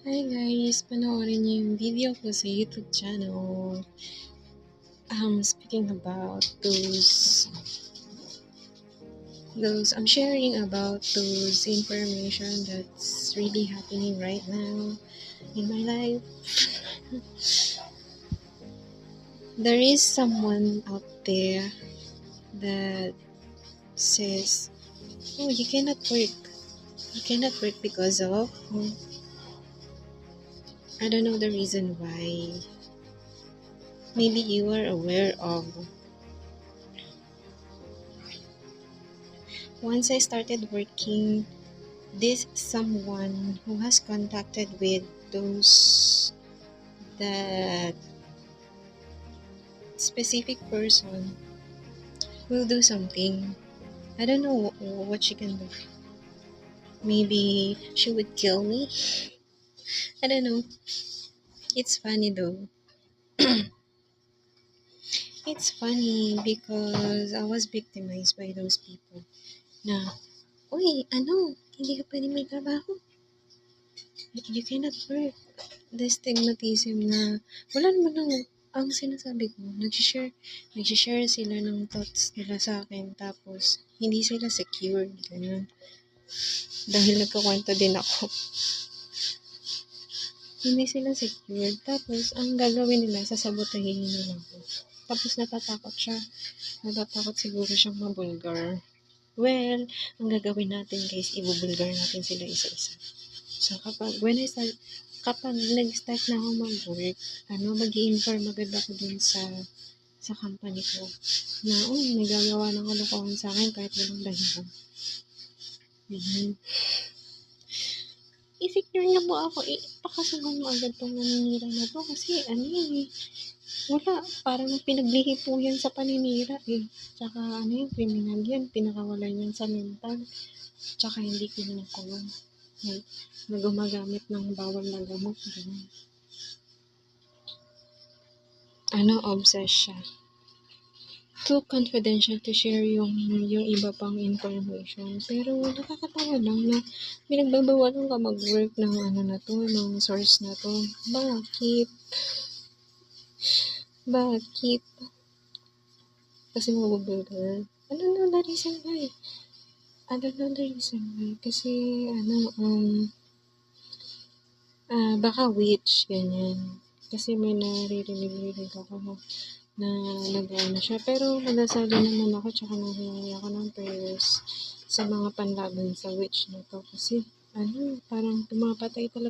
Hi guys! Panoorin niyo yung video ko sa YouTube channel. Speaking about I'm sharing about those information that's really happening right now in my life. There is someone out there that says, oh, you cannot work. You cannot work because of, I don't know the reason why. Maybe you are aware of. Once I started working, this someone who has contacted with those that specific person will do something. I don't know what she can do. Maybe she would kill me. I don't know. It's funny though. It's funny because I was victimized by those people. Na, uy, hindi ka pwede may trabaho. You cannot work. The stigmatism na, wala naman ang sinasabi ko, nagsishare sila ng thoughts nila sa akin, tapos hindi sila secured, ganyan. Dahil nagkakwento din ako. Hindi sila secured, tapos ang gagawin nila, sasabotahin nila ako. Tapos natatakot siguro siyang mabulgar. Well, ang gagawin natin guys, ibubulgar natin sila isa-isa. So kapag nag-start na ako mag-work, mag-i-inform agad ako dun sa company ko na, nagagawa ng kalokohan sa akin kahit walang dahilan. I-secure niyo po ako, ipakasalan mo agad tong naninira na to kasi wala, parang pinaglihi po yan sa paninira Tsaka kriminal yan, pinakawalan yan sa mental. Tsaka hindi kinukulong. Na gumagamit ng bawal na gamot. Obsessed siya. Too confidential to share yung iba pang information. Pero nakakatawa lang na pinagbabawalan ka mag-work ng ng source na to. Bakit? Bakit? Kasi mabubulgar. I don't know the reason why. Kasi baka witch, ganyan. Kasi may naririnig ako na nag-ano siya. Pero nagdasali naman ako, tsaka nanghihingi ako ng prayers sa mga panlaban sa witch na to. Kasi parang tumapatay talaga